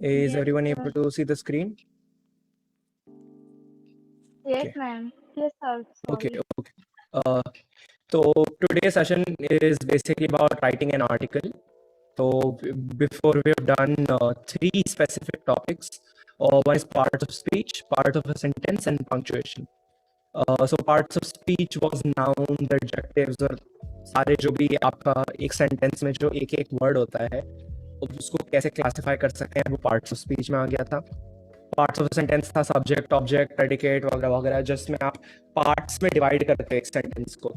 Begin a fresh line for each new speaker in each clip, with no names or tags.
Is
Yes,
everyone
sir.
able to see the screen?
Yes,
Okay.
ma'am. Yes, sir.
Okay.
Sorry.
Okay. Uh, so today's session is basically about writing an article. So before we have done three specific topics. One is parts of speech, part of a sentence, and punctuation. So parts of speech was noun, the adjectives और सारे जो भी आपका एक sentence में जो एक एक वर्ड होता है उसको कैसे क्लासिफाई कर सकते हैं वो पार्ट्स ऑफ स्पीच में आ गया था. पार्ट्स ऑफ सेंटेंस था सब्जेक्ट, ऑब्जेक्ट, प्रेडिकेट वगैरह वगैरह, जिसमें आप पार्ट्स में डिवाइड करते हैं एक सेंटेंस को,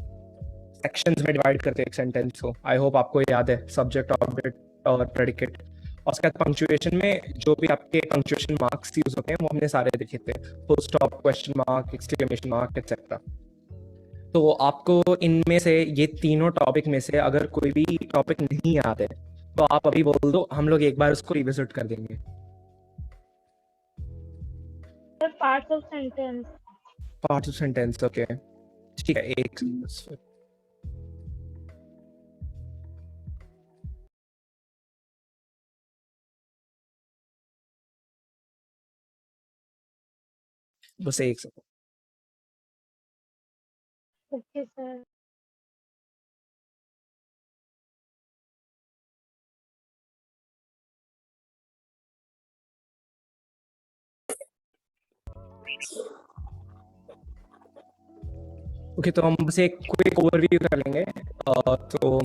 सेक्शंस में डिवाइड करते हैं एक सेंटेंस को. आई होप आपको याद है सब्जेक्ट, ऑब्जेक्ट और प्रेडिकेट. और उसके बाद पंक्चुएशन में जो भी आपके पंक्चुएशन मार्क्स यूज होते हैं वो हमने सारे देखे थे, full stop, question mark, exclamation mark etcetera. तो आपको इनमें से ये तीनों टॉपिक में से अगर कोई भी टॉपिक नहीं याद है तो आप अभी बोल दो, हम लोग एक बार उसको रिविजिट कर देंगे.
The parts of sentence.
Parts of sentence. Okay ठीक है, एक बस एक सेकंड.
Okay, sir.
ओके तो हम बस एक क्विक ओवरव्यू कर लेंगे. तो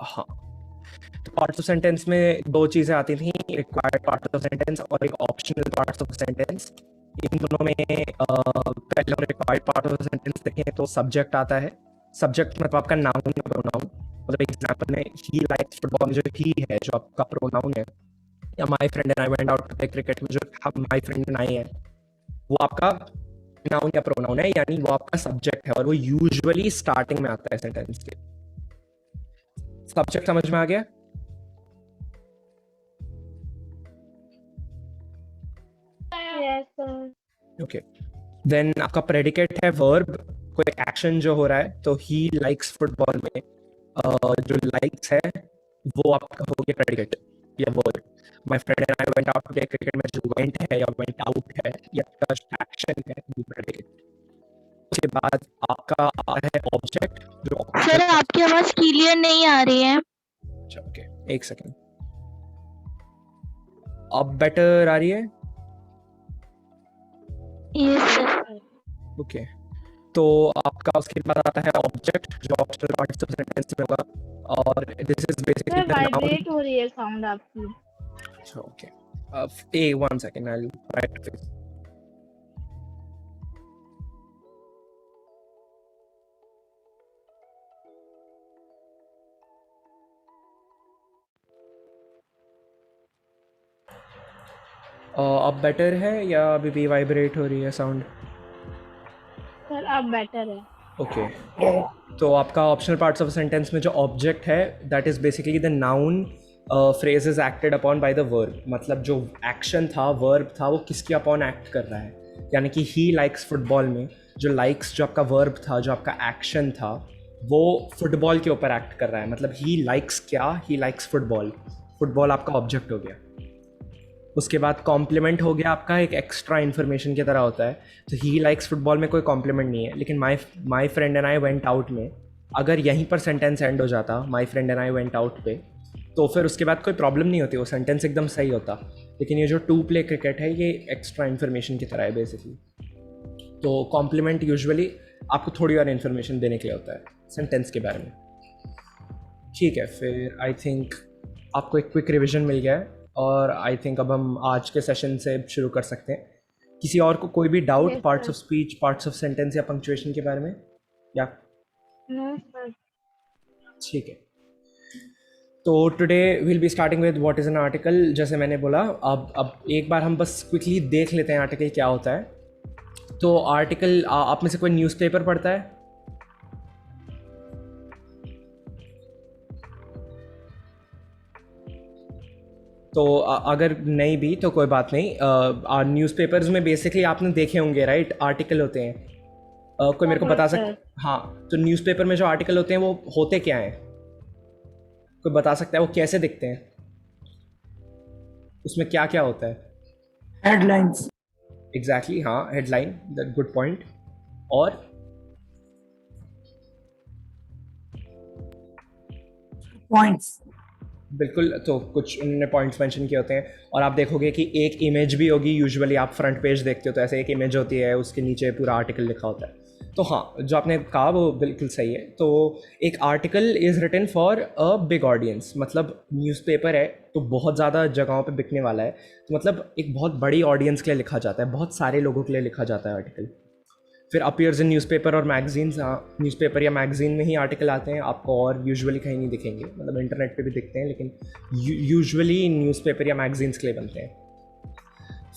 हाँ, तो पार्ट्स ऑफ सेंटेंस में दो चीज़ें आती थी, रिक्वायर्ड पार्ट ऑफ सेंटेंस और एक ऑप्शनल पार्ट्स ऑफ सेंटेंस. इन दोनों में पहले हम रिक्वायर्ड पार्ट ऑफ सेंटेंस देखें तो सब्जेक्ट आता है. सब्जेक्ट मतलब आपका नाउन या प्रोनाउन. मतलब एग्जांपल में ही लाइक्स फुटबॉल, जो ही है जो आपका प्रोनाउन है, या my friend and I went out to play cricket में जो माय फ्रेंड एंड आई है वो आपका नाउन या प्रोनाउन है, यानी वो आपका सब्जेक्ट है और वो यूजुअली स्टार्टिंग में आता है सेंटेंस के. सब्जेक्ट समझ में आ गया?
Yes, sir.
ओके. देन आपका प्रेडिकेट है वर्ब, कोई एक्शन जो हो रहा है. तो ही लाइक्स फुटबॉल में जो लाइक्स है वो आपका हो गया प्रेडिकेट या verb. My friend and I went out to play cricket में जो वेंट है या वेंट आउट है या एक्शन है वो प्रेडिकेट. उसके बाद आपका आ रहा है ऑब्जेक्ट जो
सर आपकी आवाज क्लियर नहीं आ रही है.
अच्छा ओके, एक सेकेंड. अब बेटर आ रही है?
Yes sir.
ओके. तो आपका उसके बाद आता है ऑब्जेक्ट जो ऑप्शनल पार्ट्स ऑफ सेंटेंस में होगा, और this is basically
Sir,
the noun.
vibrate हो रही है sound आपकी.
अच्छा okay. A one second, I will try to fix. अब बेटर है या अभी भी वाइब्रेट हो रही है साउंड?
Sir, अब better है.
ओके. तो आपका ऑप्शनल पार्ट्स ऑफ सेंटेंस में जो ऑब्जेक्ट है that is basically the noun phrase is acted upon by the verb. मतलब जो एक्शन था, वर्ब था, वो किसके अपॉन एक्ट कर रहा है. यानी कि ही लाइक्स फुटबॉल में जो लाइक्स जो आपका वर्ब था, जो आपका एक्शन था, वो फुटबॉल के ऊपर एक्ट कर रहा है. मतलब ही लाइक्स क्या, ही लाइक्स फुटबॉल. फुटबॉल आपका ऑब्जेक्ट हो गया. उसके बाद कॉम्प्लीमेंट हो गया आपका, एक एक्स्ट्रा इन्फॉर्मेशन की तरह होता है. तो ही लाइक्स फुटबॉल में कोई कॉम्प्लीमेंट नहीं है, लेकिन my friend and I went out में अगर यहीं पर सेंटेंस एंड हो जाता my friend and I went out पे, तो फिर उसके बाद कोई प्रॉब्लम नहीं होती, वो सेंटेंस एकदम सही होता. लेकिन ये जो टू प्ले क्रिकेट है ये एक्स्ट्रा इन्फॉर्मेशन की तरह है बेसिकली. तो कॉम्प्लीमेंट यूजुअली आपको थोड़ी और इन्फॉर्मेशन देने के लिए होता है सेंटेंस के बारे में. ठीक है, फिर आई थिंक आपको एक क्विक रिविजन मिल गया है और आई थिंक अब हम आज के सेशन से शुरू कर सकते हैं. किसी और को कोई भी doubt
Yes,
parts
sir.
Of speech, parts of sentence या पंक्चुएशन के बारे में? या
No, sir.
ठीक है. तो today will be starting with what is an article. जैसे मैंने बोला, अब एक बार हम बस क्विकली देख लेते हैं आर्टिकल क्या होता है. तो आर्टिकल, आप में से कोई न्यूज़पेपर पढ़ता है? तो अगर नहीं भी तो कोई बात नहीं. न्यूज़पेपर्स में बेसिकली आपने देखे होंगे राइट, आर्टिकल होते हैं. कोई मेरे को बता
Yes, sir.
सकता? हाँ, तो न्यूज़पेपर में जो आर्टिकल होते हैं वो होते क्या हैं? कोई बता सकता है वो कैसे दिखते हैं, उसमें क्या क्या होता है?
हेडलाइंस,
एग्जैक्टली हाँ, हेडलाइन, दैट गुड पॉइंट। और
पॉइंट्स।
बिल्कुल, तो कुछ उन्होंने पॉइंट्स मेंशन किए होते हैं। और आप देखोगे कि एक इमेज भी होगी, यूजुअली आप फ्रंट पेज देखते हो तो ऐसे एक इमेज होती है, उसके नीचे पूरा आर्टिकल लिखा होता है। तो हाँ, जो आपने कहा वो बिल्कुल सही है। तो एक article is written for a big audience, मतलब न्यूज़पेपर है तो बहुत ज़्यादा जगहों पे बिकने वाला है, तो मतलब एक बहुत बड़ी ऑडियंस के लिए लिखा जाता है, बहुत सारे लोगों के लिए लिखा जाता है आर्टिकल। फिर अपीयर्स इन न्यूज़पेपर और मैगजीन्स, हाँ न्यूज़पेपर या मैगजीन में ही आर्टिकल आते हैं, आपको और यूजुअली कहीं नहीं दिखेंगे, मतलब इंटरनेट पे भी दिखते हैं लेकिन यूजुअली न्यूज़पेपर या मैगजीन्स के लिए बनते हैं।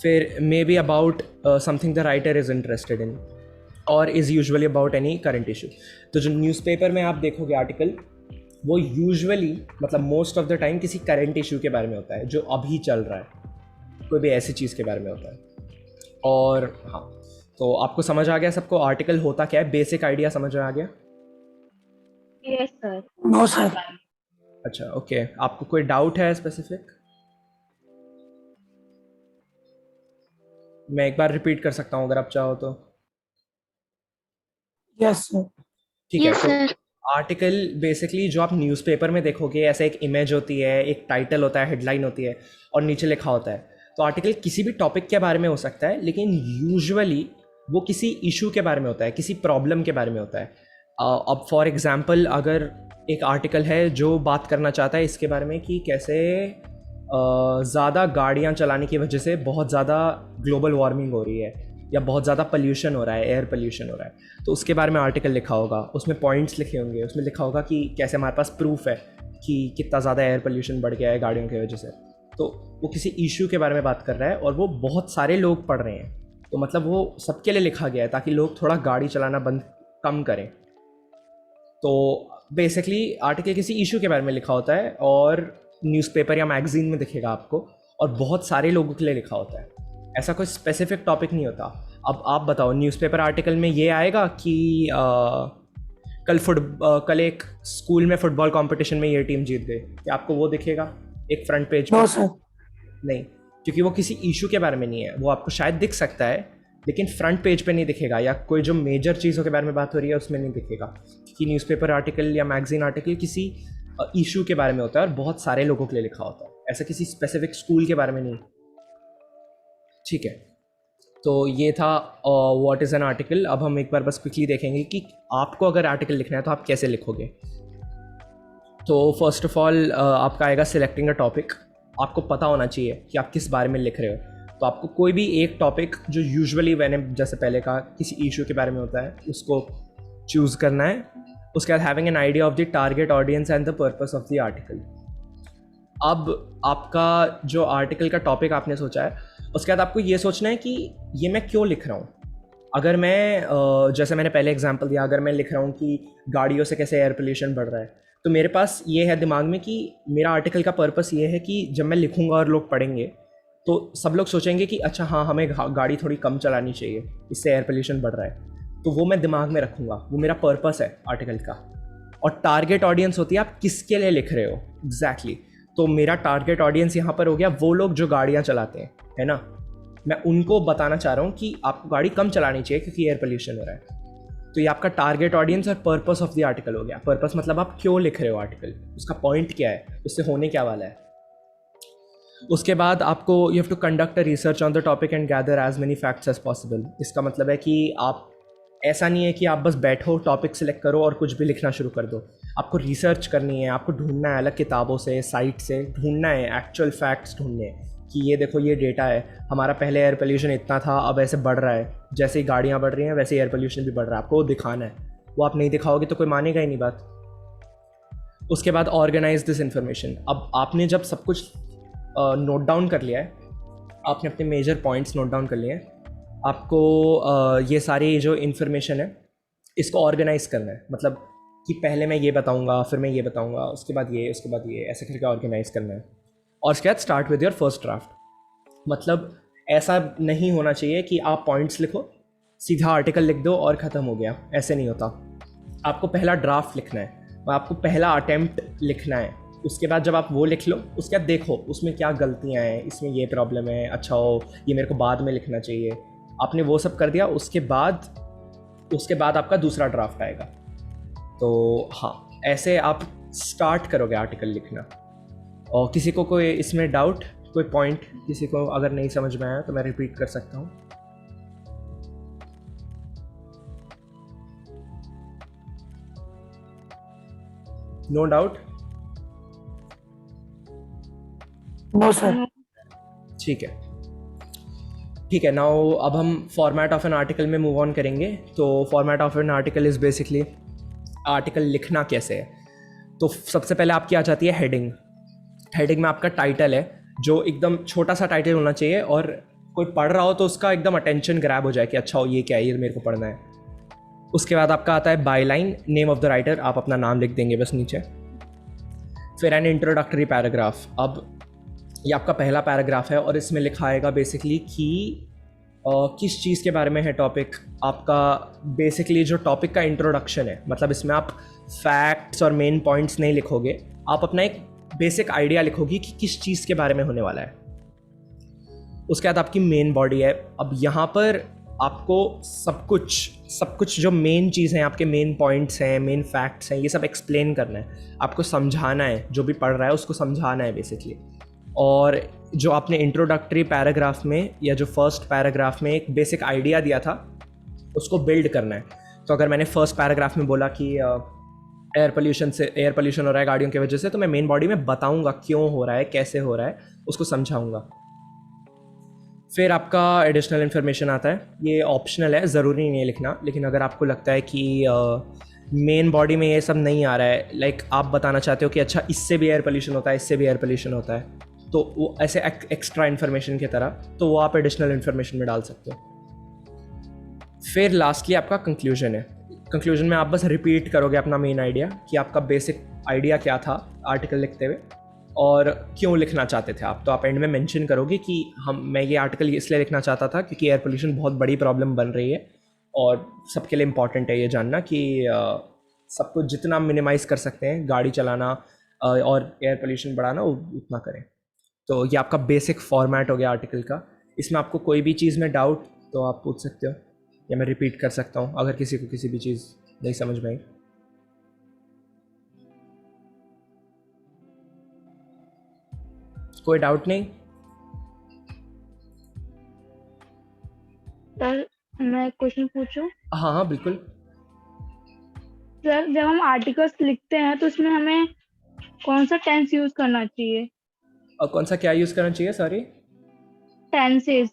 फिर may be about something the writer is interested in, और is usually about any current issue. तो जो न्यूज़पेपर में आप देखोगे आर्टिकल, वो यूजुअली मतलब मोस्ट ऑफ द टाइम किसी करंट इशू के बारे में होता है, जो अभी चल रहा है, कोई भी ऐसी चीज़ के बारे में होता है। और हाँ, तो आपको समझ आ गया सबको आर्टिकल होता क्या है, बेसिक आइडिया समझ में आ गया?
Yes, sir.
No sir.
अच्छा ओके, आपको कोई डाउट है स्पेसिफिक? मैं एक बार रिपीट कर सकता हूँ अगर आप चाहो तो।
Yes sir.
ठीक है,
यस
तो
सर।
आर्टिकल बेसिकली जो आप न्यूज़पेपर में देखोगे, ऐसा एक इमेज होती है, एक टाइटल होता है, हेडलाइन होती है और नीचे लिखा होता है। तो आर्टिकल किसी भी टॉपिक के बारे में हो सकता है, लेकिन यूजुअली वो किसी इशू के बारे में होता है, किसी प्रॉब्लम के बारे में होता है। अब फॉर एग्जांपल अगर एक आर्टिकल है जो बात करना चाहता है इसके बारे में कि कैसे ज़्यादा गाड़ियाँ चलाने की वजह से बहुत ज़्यादा ग्लोबल वार्मिंग हो रही है या बहुत ज़्यादा पोल्यूशन हो रहा है, एयर पोल्यूशन हो रहा है, तो उसके बारे में आर्टिकल लिखा होगा, उसमें पॉइंट्स लिखे होंगे, उसमें लिखा होगा कि कैसे हमारे पास प्रूफ है कि कितना ज़्यादा एयर पोल्यूशन बढ़ गया है गाड़ियों की वजह से। तो वो किसी इशू के बारे में बात कर रहा है और वो बहुत सारे लोग पढ़ रहे हैं, तो मतलब वो सबके लिए लिखा गया है ताकि लोग थोड़ा गाड़ी चलाना कम करें। तो बेसिकली आर्टिकल किसी इशू के बारे में लिखा होता है और न्यूज़पेपर या मैगजीन में दिखेगा आपको, और बहुत सारे लोगों के लिए लिखा होता है, ऐसा कोई स्पेसिफिक टॉपिक नहीं होता। अब आप बताओ, न्यूज़पेपर आर्टिकल में ये आएगा कि कल एक स्कूल में फुटबॉल कंपटीशन में ये टीम जीत गई, क्या आपको वो दिखेगा एक फ्रंट पेज
नो
पे?
सर।
नहीं, क्योंकि वो किसी इशू के बारे में नहीं है। वो आपको शायद दिख सकता है लेकिन फ्रंट पेज पे नहीं दिखेगा, या कोई जो मेजर चीज़ों के बारे में बात हो रही है उसमें नहीं दिखेगा, क्योंकि न्यूज़पेपर आर्टिकल या मैगजीन आर्टिकल किसी इशू के बारे में होता है और बहुत सारे लोगों के लिए लिखा होता है, ऐसा किसी स्पेसिफिक स्कूल के बारे में नहीं। ठीक है, तो ये था व्हाट इज़ एन आर्टिकल। अब हम एक बार बस क्विकली देखेंगे कि आपको अगर आर्टिकल लिखना है तो आप कैसे लिखोगे। तो फर्स्ट ऑफ ऑल आपका आएगा सिलेक्टिंग अ टॉपिक। आपको पता होना चाहिए कि आप किस बारे में लिख रहे हो, तो आपको कोई भी एक टॉपिक जो यूजुअली मैंने जैसे पहले कहा किसी इशू के बारे में होता है उसको चूज़ करना है। उसके बाद having an idea of the target audience and the purpose of the article. अब आपका जो आर्टिकल का टॉपिक आपने सोचा है, उसके बाद आपको ये सोचना है कि ये मैं क्यों लिख रहा हूँ। अगर मैं जैसे मैंने पहले एग्जांपल दिया, अगर मैं लिख रहा हूँ कि गाड़ियों से कैसे एयर पोल्यूशन बढ़ रहा है, तो मेरे पास ये है दिमाग में कि मेरा आर्टिकल का पर्पस ये है कि जब मैं लिखूँगा और लोग पढ़ेंगे तो सब लोग सोचेंगे कि अच्छा हाँ, हमें गाड़ी थोड़ी कम चलानी चाहिए, इससे एयर पोल्यूशन बढ़ रहा है। तो वो मैं दिमाग में रखूँगा, वो मेरा पर्पस है आर्टिकल का। और टारगेट ऑडियंस होती है आप किसके लिए लिख रहे हो एग्जैक्टली। तो मेरा टारगेट ऑडियंस यहाँ पर हो गया वो लोग जो गाड़ियाँ चलाते हैं, है ना। मैं उनको बताना चाह रहा हूँ कि आपको गाड़ी कम चलानी चाहिए क्योंकि एयर पोल्यूशन हो रहा है। तो ये आपका टारगेट ऑडियंस और पर्पस ऑफ द आर्टिकल हो गया। पर्पस मतलब आप क्यों लिख रहे हो आर्टिकल, उसका पॉइंट क्या है, उससे होने क्या वाला है। उसके बाद आपको you have to conduct a research on the topic and gather as many facts as possible. इसका मतलब है कि आप ऐसा नहीं है कि आप बस बैठो, टॉपिक सेलेक्ट करो और कुछ भी लिखना शुरू कर दो। आपको रिसर्च करनी है, आपको ढूंढना है, अलग किताबों से, साइट से ढूंढना है, एक्चुअल फैक्ट्स ढूंढने हैं कि ये देखो ये डेटा है, हमारा पहले एयर पोल्यूशन इतना था, अब ऐसे बढ़ रहा है, जैसे ही गाड़ियाँ बढ़ रही हैं वैसे एयर पोल्यूशन भी बढ़ रहा है। आपको वो दिखाना है, वो आप नहीं दिखाओगे तो कोई मानेगा ही नहीं बात। उसके बाद ऑर्गेनाइज दिस इन्फॉर्मेशन। अब आपने जब सब कुछ नोट डाउन कर लिया है, आपने अपने मेजर पॉइंट्स नोट डाउन कर लिए हैं, आपको ये सारी जो इन्फॉर्मेशन है इसको ऑर्गेनाइज करना है। मतलब कि पहले मैं ये बताऊंगा, फिर मैं ये बताऊंगा, उसके बाद ये, उसके बाद ये, ऐसे करके ऑर्गेनाइज करना है। और उसके बाद start with your first draft. मतलब ऐसा नहीं होना चाहिए कि आप पॉइंट्स लिखो, सीधा आर्टिकल लिख दो और ख़त्म हो गया, ऐसे नहीं होता। आपको पहला ड्राफ्ट लिखना है, आपको पहला अटेम्प्ट लिखना है उसके बाद जब आप वो लिख लो, उसके बाद देखो उसमें क्या गलतियाँ हैं, इसमें ये प्रॉब्लम है, अच्छा हो ये मेरे को बाद में लिखना चाहिए। आपने वो सब कर दिया, उसके बाद आपका दूसरा ड्राफ्ट आएगा। तो हाँ, ऐसे आप स्टार्ट करोगे आर्टिकल लिखना। और किसी को कोई इसमें डाउट, कोई पॉइंट किसी को अगर नहीं समझ में आया तो मैं रिपीट कर सकता हूँ। No doubt?
No, sir.
ठीक है, ठीक है। नाउ अब हम फॉर्मेट ऑफ एन आर्टिकल में मूव ऑन करेंगे। तो format of an article is basically article लिखना कैसे है। तो सबसे पहले आपकी आ जाती है हेडिंग। हेडिंग में आपका टाइटल है, जो एकदम छोटा सा टाइटल होना चाहिए और कोई पढ़ रहा हो तो उसका एकदम अटेंशन ग्रैब हो जाए कि अच्छा हो ये क्या है, ये मेरे को पढ़ना है। उसके बाद आपका आता है byline, name of the writer, आप अपना नाम लिख देंगे बस नीचे। फिर एन इंट्रोडक्टरी पैराग्राफ। अब ये आपका पहला पैराग्राफ है और इसमें लिखा आएगा बेसिकली कि किस चीज़ के बारे में है टॉपिक। आपका बेसिकली जो टॉपिक का इंट्रोडक्शन है, मतलब इसमें आप फैक्ट्स और मेन पॉइंट्स नहीं लिखोगे, आप अपना एक बेसिक आइडिया लिखोगी कि किस चीज़ के बारे में होने वाला है। उसके बाद आपकी मेन बॉडी है। अब यहाँ पर आपको सब कुछ जो मेन चीज़ हैं, आपके मेन पॉइंट्स हैं, मेन फैक्ट्स हैं, ये सब एक्सप्लेन करना है, आपको समझाना है, जो भी पढ़ रहा है उसको समझाना है बेसिकली। और जो आपने इंट्रोडक्टरी पैराग्राफ में या जो फर्स्ट पैराग्राफ में एक बेसिक आइडिया दिया था, उसको बिल्ड करना है। तो अगर मैंने फर्स्ट पैराग्राफ में बोला कि एयर पोल्यूशन हो रहा है गाड़ियों की वजह से, तो मैं मेन बॉडी में बताऊंगा क्यों हो रहा है, कैसे हो रहा है, उसको समझाऊंगा। फिर आपका एडिशनल इन्फॉर्मेशन आता है। ये ऑप्शनल है, ज़रूरी नहीं है लिखना, लेकिन अगर आपको लगता है कि मेन बॉडी में ये सब नहीं आ रहा है, लाइक आप बताना चाहते हो कि अच्छा इससे भी एयर पोल्यूशन होता है, इससे भी एयर पोल्यूशन होता है, तो वो ऐसे एक्स्ट्रा इन्फॉर्मेशन की तरह, तो वो आप एडिशनल इन्फॉर्मेशन में डाल सकते हो। फिर लास्टली आपका कंक्लूजन है। कंक्लूजन में आप बस रिपीट करोगे अपना मेन आइडिया, कि आपका बेसिक आइडिया क्या था आर्टिकल लिखते हुए और क्यों लिखना चाहते थे आप। तो आप एंड में मेंशन करोगे कि मैं ये आर्टिकल इसलिए लिखना चाहता था क्योंकि एयर पोल्यूशन बहुत बड़ी प्रॉब्लम बन रही है और सबके लिए इम्पॉर्टेंट है ये जानना कि सबको जितना मिनिमाइज़ कर सकते हैं गाड़ी चलाना और एयर पोल्यूशन बढ़ाना, उतना करें। तो ये आपका बेसिक फॉर्मेट हो गया आर्टिकल का। इसमें आपको कोई भी चीज़ में डाउट तो आप पूछ सकते हो, या मैं रिपीट कर सकता हूँ अगर किसी को किसी भी चीज़ नहीं समझ में आई। कोई डाउट नहीं?
सर मैं क्वेश्चन पूछूं?
हाँ हाँ बिल्कुल।
सर जब हम आर्टिकल्स लिखते हैं तो उसमें हमें कौन सा टेंस यूज करना चाहिए?
और कौन सा क्या यूज़ करना चाहिए, सॉरी?
Tenses,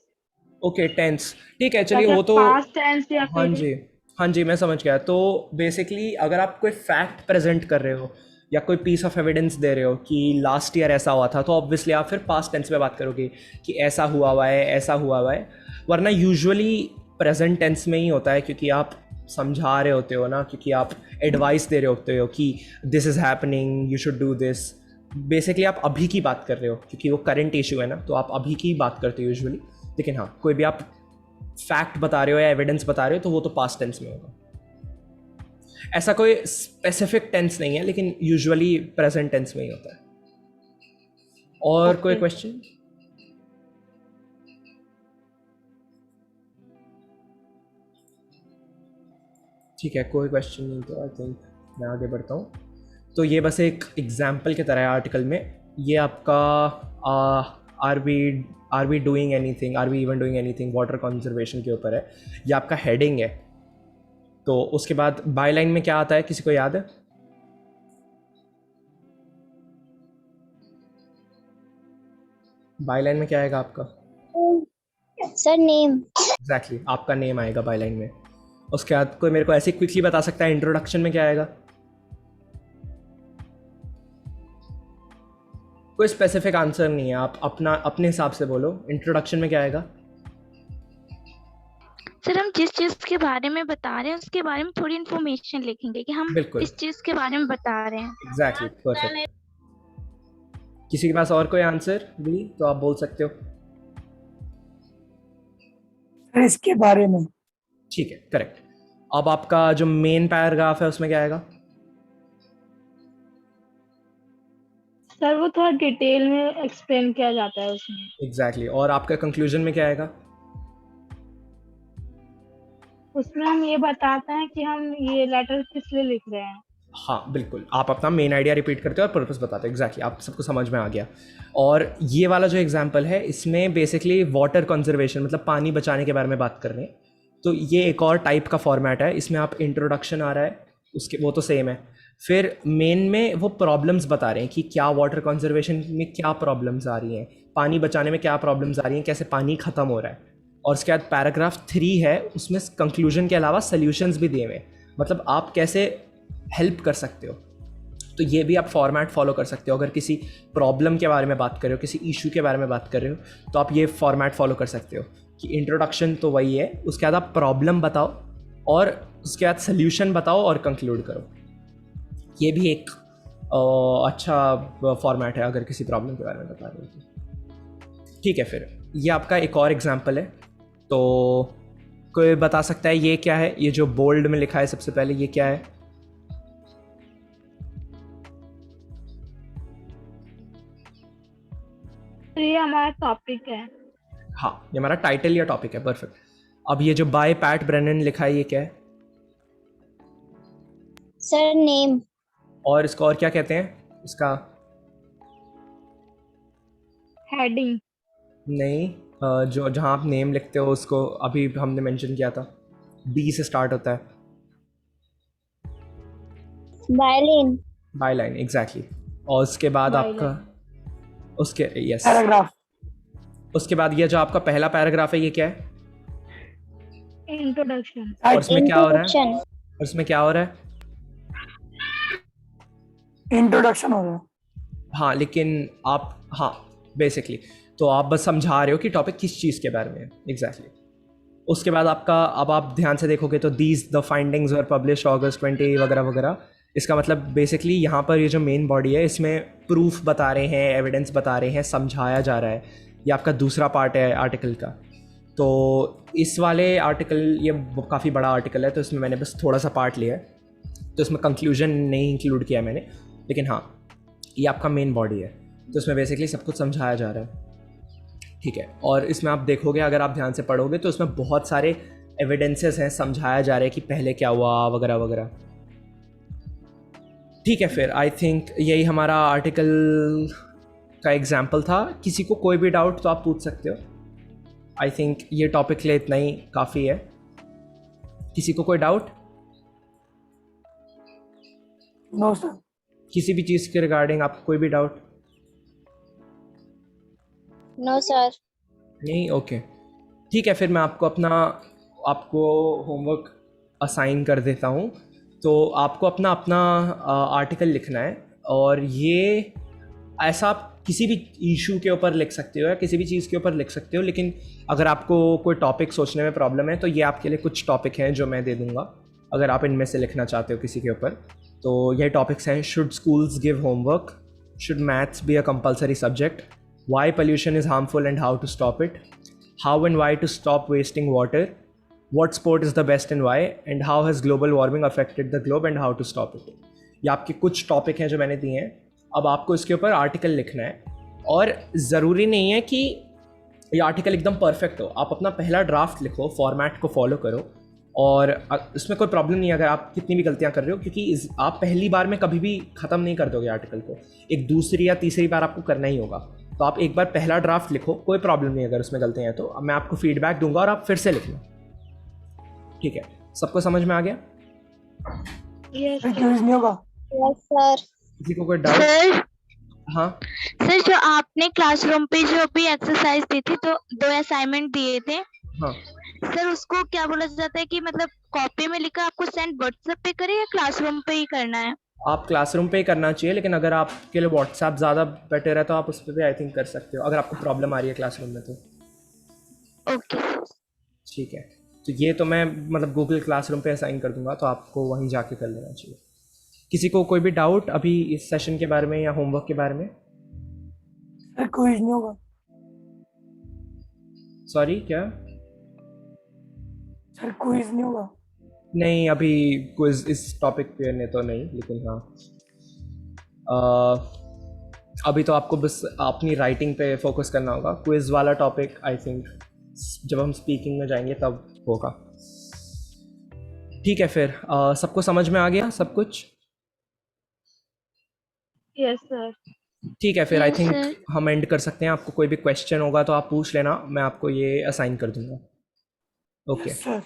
okay, tense. ठीक है, चलिए वो तो
पास्ट टेंस या
हाँ
फिर
जी, हाँ जी, मैं समझ गया। तो बेसिकली अगर आप कोई फैक्ट प्रेजेंट कर रहे हो या कोई पीस ऑफ एविडेंस दे रहे हो कि लास्ट ईयर ऐसा हुआ था, तो ऑब्वियसली आप फिर पास्ट टेंस में बात करोगे कि ऐसा हुआ है, ऐसा हुआ है। वरना यूजुअली प्रेजेंट टेंस में ही होता है, क्योंकि आप समझा रहे होते हो ना, क्योंकि आप एडवाइस दे रहे होते हो कि this is happening, you should do this. Basically आप अभी की बात कर रहे हो, क्योंकि वो करंट इशू है ना, तो आप अभी की बात करते हो यूजुअली। लेकिन हाँ, कोई भी आप फैक्ट बता रहे हो या एविडेंस बता रहे हो तो वो तो पास्ट टेंस में होगा। ऐसा कोई स्पेसिफिक टेंस नहीं है, लेकिन यूजुअली प्रेजेंट टेंस में ही होता है। और कोई क्वेश्चन? ठीक है, कोई क्वेश्चन नहीं तो आई थिंक मैं आगे बढ़ता हूँ। तो ये बस एक एग्जाम्पल की तरह है आर्टिकल में। ये आपका are we doing anything, are we even doing anything, water conservation के ऊपर है। ये आपका हेडिंग है। तो उसके बाद बाय लाइन में क्या आता है, किसी को याद है? बाय लाइन में क्या आएगा आपका?
Sir name.
एग्जैक्टली, आपका नेम आएगा बाय लाइन में। उसके बाद कोई मेरे को ऐसे क्विकली बता सकता है इंट्रोडक्शन में क्या आएगा? कोई स्पेसिफिक आंसर नहीं है, आप अपने हिसाब से बोलो। इंट्रोडक्शन में क्या आएगा?
सर हम जिस चीज के बारे में बता रहे हैं उसके बारे में थोड़ी इन्फॉर्मेशन लिखेंगे कि हम
बिल्कुल।
इस चीज के बारे में बता रहे हैं।
Exactly, perfect. किसी के पास और कोई आंसर भी तो आप बोल सकते हो।
सर इसके बारे में।
ठीक है, करेक्ट। अब आपका जो मेन पैराग्राफ है उसमें क्या आएगा?
सर वो थोड़ा डिटेल में एक्सप्लेन किया जाता है उसमें।
एग्जैक्टली और आपका कंक्लूजन में क्या आएगा?
उसमें हम ये बताते हैं कि हम ये लेटर किस लिए लिख रहे हैं।
हाँ बिल्कुल, आप अपना मेन आइडिया रिपीट करते हो और पर्पस बताते हो। एग्जैक्टली आप सबको समझ में आ गया। और ये वाला जो एग्जांपल है इसमें बेसिकली वाटर कंजर्वेशन मतलब पानी बचाने के बारे में बात कर रहे हैं। तो ये एक और टाइप का फॉर्मेट है, इसमें आप इंट्रोडक्शन आ रहा है उसके, वो तो सेम है। फिर मेन में वो प्रॉब्लम्स बता रहे हैं कि क्या वाटर कंजर्वेशन में क्या प्रॉब्लम्स आ रही हैं, पानी बचाने में क्या प्रॉब्लम्स आ रही हैं, कैसे पानी ख़त्म हो रहा है। और उसके बाद पैराग्राफ 3 है, उसमें कंक्लूजन के अलावा सल्यूशंस भी दिए हुए हैं, मतलब आप कैसे हेल्प कर सकते हो। तो ये भी आप फॉर्मेट फॉलो कर सकते हो। अगर किसी प्रॉब्लम के बारे में बात कर रहे हो, किसी इशू के बारे में बात कर रहे हो, तो आप ये फॉर्मेट फॉलो कर सकते हो कि इंट्रोडक्शन तो वही है, उसके बाद आप प्रॉब्लम बताओ और उसके बाद सल्यूशन बताओ और कंक्लूड करो। ये भी एक अच्छा फॉर्मेट है अगर किसी प्रॉब्लम के बारे में बता रहे हो तो। ठीक है, फिर ये आपका एक और एग्जांपल है। तो कोई बता सकता है ये क्या है? ये जो बोल्ड में लिखा है सबसे पहले, ये क्या है?
तो ये हमारा टॉपिक है।
हाँ, ये हमारा टाइटल या टॉपिक है। परफेक्ट। अब ये जो बाय पैट ब्रेनन लिखा है, ये क्या है?
Sir name.
और इसको और क्या कहते हैं इसका?
हेडिंग।
नहीं, जो जहाँ आप नेम लिखते हो उसको अभी हमने मेंशन किया था, बी से स्टार्ट होता है।
बायलाइन।
By line, exactly. और उसके बाद
Byline.
आपका उसके यस
पैराग्राफ।
उसके बाद ये जो आपका पहला पैराग्राफ है, ये क्या है?
इंट्रोडक्शन।
और इसमें क्या हो रहा है?
इंट्रोडक्शन।
और इसमें क्या हो रहा है?
इंट्रोडक्शन हो रहा है।
हाँ, लेकिन आप हाँ बेसिकली तो आप बस समझा रहे हो कि टॉपिक किस चीज़ के बारे में है। एग्जैक्टली। उसके बाद आपका, अब आप ध्यान से देखोगे तो these the findings were publish August 20 वगैरह वगैरह। इसका मतलब बेसिकली यहाँ पर ये जो मेन बॉडी है इसमें प्रूफ बता रहे हैं, एविडेंस बता रहे हैं, समझाया जा रहा है। ये आपका दूसरा पार्ट है आर्टिकल का। तो इस वाले आर्टिकल, ये काफ़ी बड़ा आर्टिकल है तो इसमें मैंने बस थोड़ा सा पार्ट लिया है, तो इसमें कंक्लूजन नहीं इंक्लूड किया मैंने। लेकिन हाँ, ये आपका मेन बॉडी है, तो इसमें बेसिकली सब कुछ समझाया जा रहा है। ठीक है। और इसमें आप देखोगे, अगर आप ध्यान से पढ़ोगे तो इसमें बहुत सारे एविडेंसेस हैं, समझाया जा रहा है कि पहले क्या हुआ वगैरह वगैरह। ठीक है, फिर आई थिंक यही हमारा आर्टिकल का एग्जाम्पल था। किसी को कोई भी डाउट तो आप पूछ सकते हो। आई थिंक ये टॉपिक के लिए इतना ही काफ़ी है। किसी को कोई डाउट?
No sir.
किसी भी चीज़ के रिगार्डिंग आपको कोई भी डाउट?
No sir.
नहीं? ओके, ठीक है। फिर मैं आपको होमवर्क असाइन कर देता हूँ। तो आपको अपना अपना आर्टिकल लिखना है, और ये ऐसा आप किसी भी इशू के ऊपर लिख सकते हो या किसी भी चीज़ के ऊपर लिख सकते हो। लेकिन अगर आपको कोई टॉपिक सोचने में प्रॉब्लम है तो ये आपके लिए कुछ टॉपिक हैं जो मैं दे दूँगा, अगर आप इनमें से लिखना चाहते हो किसी के ऊपर। तो ये टॉपिक्स हैं: should schools give homework, should maths be a compulsory subject, why pollution is harmful and how to stop it, how and why to stop wasting water, what sport is the best and why, and how has global warming affected the globe and how to stop it। ये आपके कुछ topic हैं जो मैंने दिए हैं। अब आपको इसके ऊपर आर्टिकल लिखना है, और ज़रूरी नहीं है कि ये आर्टिकल एकदम परफेक्ट हो। आप अपना पहला ड्राफ्ट लिखो, फॉर्मेट को फॉलो करो, और इसमें कोई प्रॉब्लम नहीं है अगर आप कितनी भी गलतियां कर रहे हो, क्योंकि आप पहली बार में कभी भी ख़त्म नहीं कर दोगे आर्टिकल को, एक दूसरी या तीसरी बार आपको करना ही होगा। तो आप एक बार पहला ड्राफ्ट लिखो, कोई प्रॉब्लम नहीं अगर उसमें गलतियां हैं तो। अब मैं आपको फीडबैक दूंगा और आप फिर से लिखना। ठीक है, सबको समझ में आ गया?
यस
कंफ्यूज नहीं होगा?
Yes sir.
किसी को कोई डाउट?
सर
हाँ
सर जो आपने क्लासरूम पे जो भी एक्सरसाइज दी थी, तो 2 असाइनमेंट दिए थे
हाँ,
सर, उसको क्या बोला जाता है कि मतलब कॉपी में लिखा आपको सेंड व्हाट्सएप पे करें या क्लासरूम पे ही करना है?
आप क्लासरूम पे ही करना चाहिए, लेकिन अगर आपके लिए व्हाट्सएप ज़्यादा बेटर है तो आप उस पर भी आई थिंक कर सकते हो, अगर आपको प्रॉब्लम आ रही है क्लासरूम में तो।
ओके।
ठीक है, तो ये तो मैं मतलब गूगल क्लासरूम पे असाइन कर दूंगा, तो आपको वहीं जाके कर लेना चाहिए। किसी को कोई भी डाउट अभी इस सेशन के बारे में या होमवर्क के बारे में?
सर क्विज नहीं होगा?
सॉरी, क्या?
सर क्विज नहीं होगा?
नहीं, अभी क्विज इस टॉपिक पे ने तो नहीं, लेकिन हाँ अभी तो आपको बस अपनी राइटिंग पे फोकस करना होगा। क्विज वाला टॉपिक आई थिंक जब हम स्पीकिंग में जाएंगे तब होगा। ठीक है फिर सबको समझ में आ गया सब कुछ?
Yes sir.
ठीक है फिर आई
Yes,
थिंक
sir.
हम एंड कर सकते हैं। आपको कोई भी क्वेश्चन होगा तो आप पूछ लेना, मैं आपको ये असाइन कर दूंगा। Okay
sir